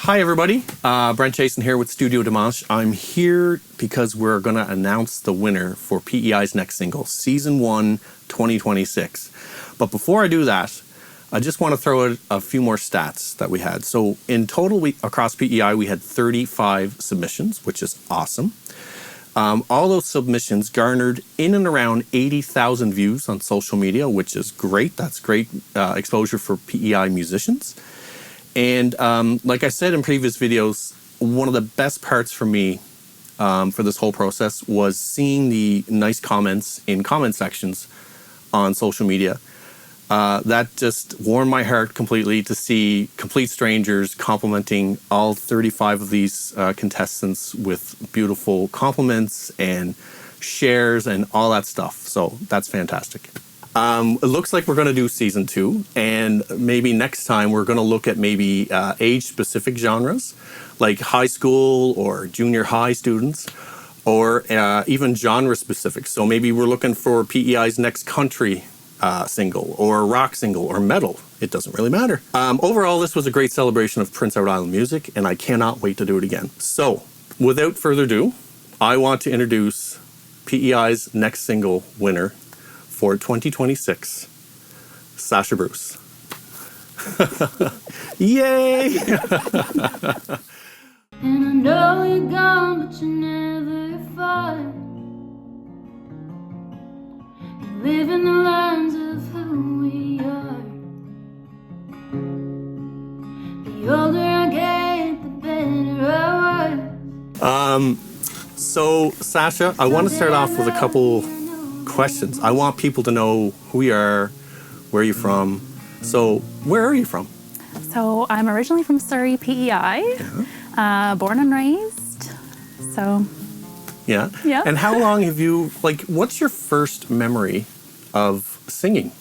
Hi, everybody. Brent Jason here with Studio Dimanche. I'm here because we're going to announce the winner for PEI's next single, Season 1, 2026. But before I do that, I just want to throw out a few more stats that we had. So in total, across PEI, we had 35 submissions, which is awesome. All those submissions garnered in and around 80,000 views on social media, which is great. That's great exposure for PEI musicians. And like I said in previous videos, one of the best parts for me for this whole process was seeing the nice comments in comment sections on social media. That just warmed my heart completely to see complete strangers complimenting all 35 of these contestants with beautiful compliments and shares and all that stuff. So that's fantastic. It looks like we're going to do season 2, and maybe next time we're going to look at maybe age-specific genres, like high school or junior high students, or even genre-specific. So maybe we're looking for PEI's next country single, or rock single, or metal. It doesn't really matter. Overall, this was a great celebration of Prince Edward Island music, and I cannot wait to do it again. So, without further ado, I want to introduce PEI's next single winner for 2026, Sasha Bruce. Yay! And I know you're gone, but you're never far. You live in the lines of who we are. The older I get, the better I was. So, Sasha, I want to start off with a couple questions. I want people to know who you are, where you're from. So, where are you from? So, I'm originally from Surrey, PEI, born and raised. So, yeah. Yeah. And how long have you, what's your first memory of singing?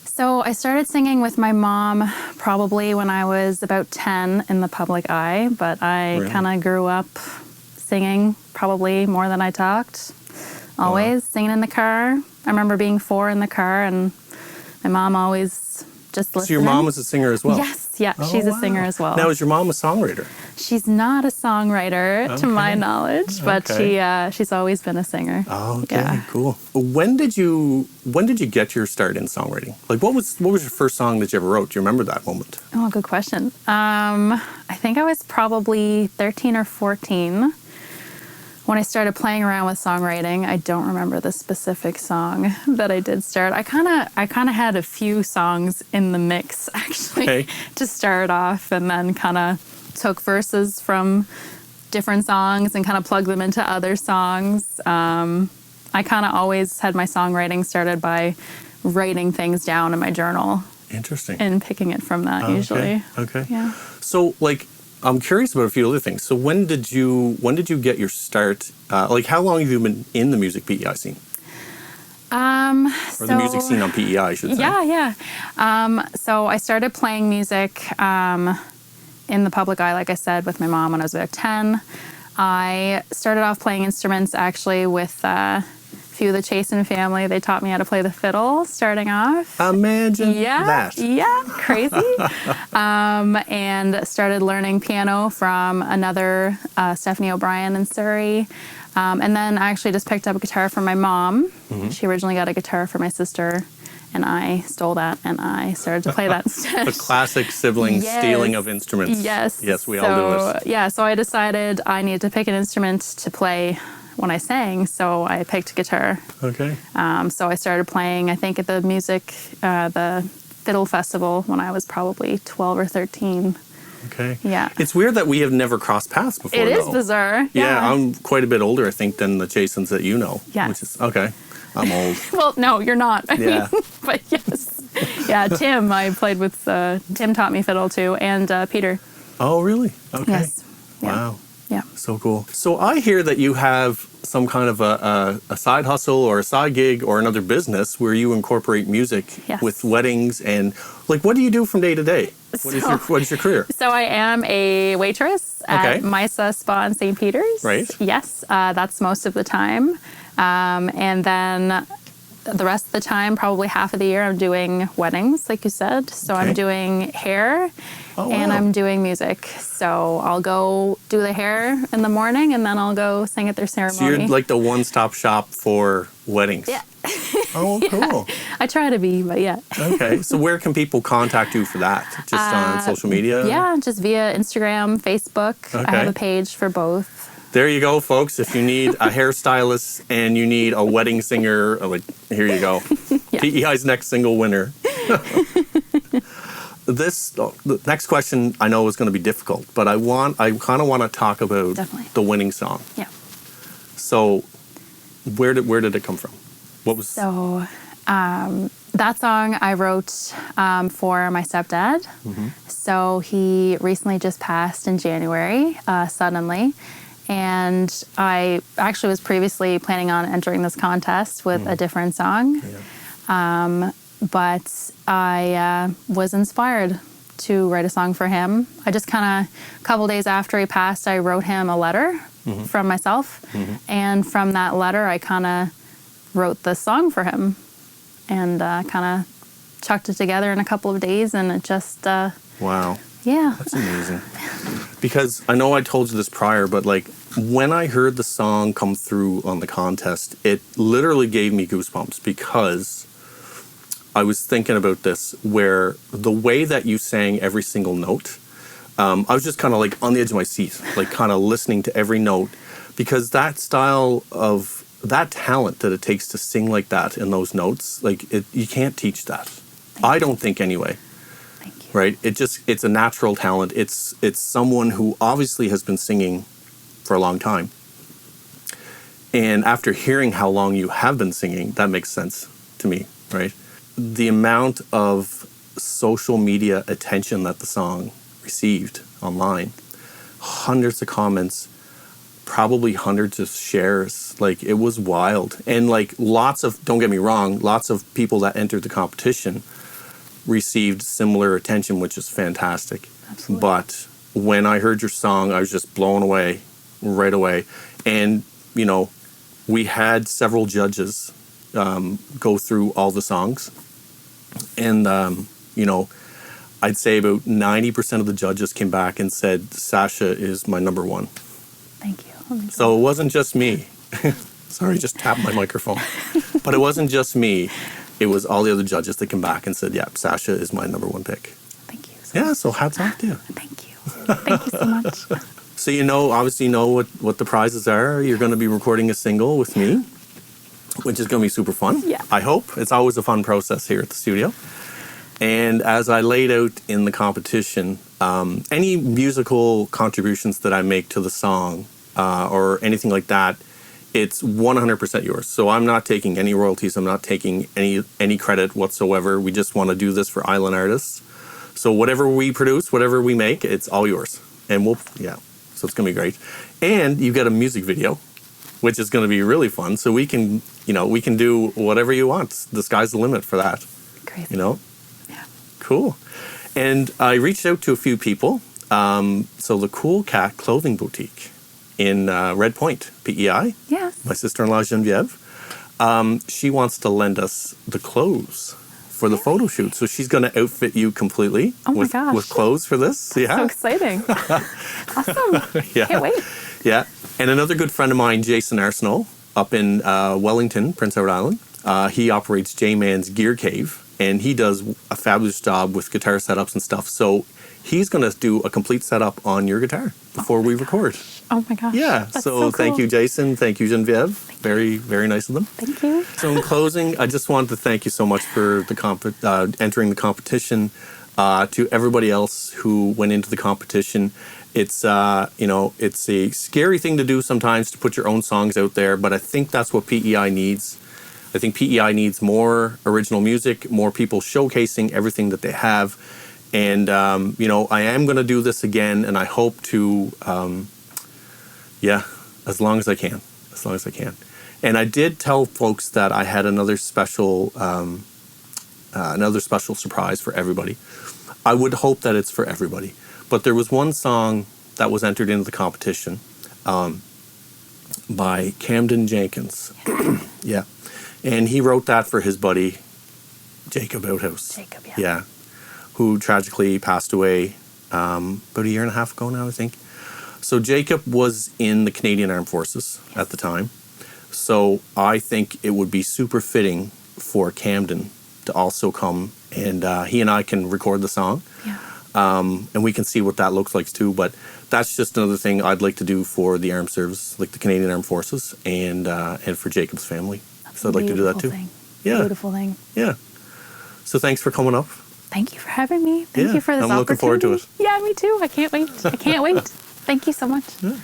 So I started singing with my mom probably when I was about 10 in the public eye, but I kind of grew up singing probably more than I talked. Always singing in the car. I remember being 4 in the car and my mom always just listening. So your mom was a singer as well? Yes, yeah, she's a singer as well. Now, is your mom a songwriter? She's not a songwriter to my knowledge, but she's always been a singer. Oh, okay, yeah. Cool. When did you get your start in songwriting? Like, what was your first song that you ever wrote? Do you remember that moment? Oh, good question. I think I was probably 13 or 14 when I started playing around with songwriting. I don't remember the specific song that I did start. I kind of had a few songs in the mix actually to start off, and then kind of took verses from different songs and kind of plugged them into other songs. I kind of always had my songwriting started by writing things down in my journal. Interesting. And picking it from that usually. Okay. Yeah. So, I'm curious about a few other things. So when did you get your start? How long have you been in the music PEI scene? Or the music scene on PEI, I should say. Yeah. So I started playing music in the public eye, like I said, with my mom when I was about 10. I started off playing instruments actually with a few of the Chasen family. They taught me how to play the fiddle starting off. Imagine that. Yeah, crazy. And started learning piano from another Stephanie O'Brien in Surrey. And then I actually just picked up a guitar from my mom. Mm-hmm. She originally got a guitar for my sister, and I stole that and I started to play that instead. The classic sibling stealing of instruments. Yes. Yes, we all do it. Yeah, so I decided I needed to pick an instrument to play when I sang, so I picked guitar. Okay. So I started playing, I think, at the the Fiddle Festival when I was probably 12 or 13. Okay. Yeah. It's weird that we have never crossed paths before, It is bizarre. Yeah, I'm quite a bit older, I think, than the Jasons that you know. Yes. Which is, okay. I'm old. Well, no, you're not. I mean, but yes. Yeah, Tim, I played with, Tim taught me fiddle too, and Peter. Oh, really? Okay. Yes. Wow. Yeah. So cool. So I hear that you have some kind of a side hustle or a side gig or another business where you incorporate music with weddings and what do you do from day to day? What is your career? So I am a waitress at Misa Spa in St. Peter's. Right. Yes, that's most of the time. And then the rest of the time, probably half of the year, I'm doing weddings, like you said. So Okay. I'm doing hair and wow. I'm doing music. So I'll go do the hair in the morning and then I'll go sing at their ceremony. So you're like the one-stop shop for weddings. Yeah. Oh, cool. I try to be, but yeah. Okay. So where can people contact you for that? Just on social media? Yeah, just via Instagram, Facebook. I have Okay. a page for both. There you go, folks. If you need a hairstylist and you need a wedding singer, like, here you go. Yeah. PEI's next single winner. The next question I know is going to be difficult, but I kind of want to talk about Definitely. the winning song. Yeah. So, where did it come from? What was? So that song I wrote for my stepdad. Mm-hmm. So he recently just passed in January, suddenly. And I actually was previously planning on entering this contest with a different song. Yeah. But I was inspired to write a song for him. I just kind of, a couple days after he passed, I wrote him a letter from myself. Mm-hmm. And from that letter, I kind of wrote the song for him and kind of chucked it together in a couple of days. And it just, Wow. yeah. That's amazing. Because I know I told you this prior, but like when I heard the song come through on the contest, it literally gave me goosebumps because I was thinking about this, where the way that you sang every single note, I was just kind of like on the edge of my seat, like kind of listening to every note, because that style of, that talent that it takes to sing like that in those notes, like you can't teach that. I don't think anyway. Thank you. Right? It's a natural talent. It's someone who obviously has been singing for a long time. And after hearing how long you have been singing, that makes sense to me, right? The amount of social media attention that the song received online, hundreds of comments, probably hundreds of shares, like it was wild. And like lots of, don't get me wrong, lots of people that entered the competition received similar attention, which is fantastic. Absolutely. But when I heard your song, I was just blown away right away. And, you know, we had several judges go through all the songs. And, you know, I'd say about 90% of the judges came back and said, Sasha is my number one. Thank you. Oh my God. So it wasn't just me. Sorry, just tapped my microphone. But it wasn't just me. It was all the other judges that came back and said, yeah, Sasha is my number one pick. Thank you. Yeah, so hats off to you. Thank you. Thank you so much. So you know, obviously you know what the prizes are. You're going to be recording a single with me, which is going to be super fun. Yeah. I hope. It's always a fun process here at the studio. And as I laid out in the competition, any musical contributions that I make to the song or anything like that, it's 100% yours. So I'm not taking any royalties. I'm not taking any credit whatsoever. We just want to do this for island artists. So whatever we produce, whatever we make, it's all yours. And so it's going to be great. And you get a music video, which is going to be really fun. So we can do whatever you want. The sky's the limit for that. Crazy. You know? Yeah. Cool. And I reached out to a few people. So the Cool Cat Clothing Boutique in Red Point, PEI. Yes. My sister-in-law, Genevieve. She wants to lend us the clothes for the photo shoot. So she's going to outfit you completely Oh my with gosh. clothes for this. So Yeah. exciting. Awesome. Yeah. Can't wait. Yeah. And another good friend of mine, Jason Arsenal, up in Wellington, Prince Edward Island. He operates J-Man's Gear Cave, and he does a fabulous job with guitar setups and stuff. So he's going to do a complete setup on your guitar before we record. Oh my gosh. Yeah. That's So thank cool. you, Jason. Thank you, Genevieve. Very, very nice of them. Thank you. So in closing, I just wanted to thank you so much for the entering the competition. To everybody else who went into the competition, it's it's a scary thing to do sometimes, to put your own songs out there, but I think that's what PEI needs. I think PEI needs more original music, more people showcasing everything that they have, and I am going to do this again, and I hope to, as long as I can. And I did tell folks that I had another special surprise for everybody. I would hope that it's for everybody. But there was one song that was entered into the competition by Camden Jenkins. Yeah. And he wrote that for his buddy, Jacob Outhouse. Jacob, yeah. Yeah. Who tragically passed away about a year and a half ago now, I think. So Jacob was in the Canadian Armed Forces at the time. So I think it would be super fitting for Camden to also come, and he and I can record the song. Yeah. And we can see what that looks like too. But that's just another thing I'd like to do for the armed service, like the Canadian Armed Forces, and for Jacob's family. That's So I'd like to do that too. Thing. Yeah. Beautiful thing. Yeah. So thanks for coming up. Thank you for having me. Thank Yeah, you for this I'm looking forward to opportunity. Yeah, me too. I can't wait. I can't wait. Thank you so much. Yeah.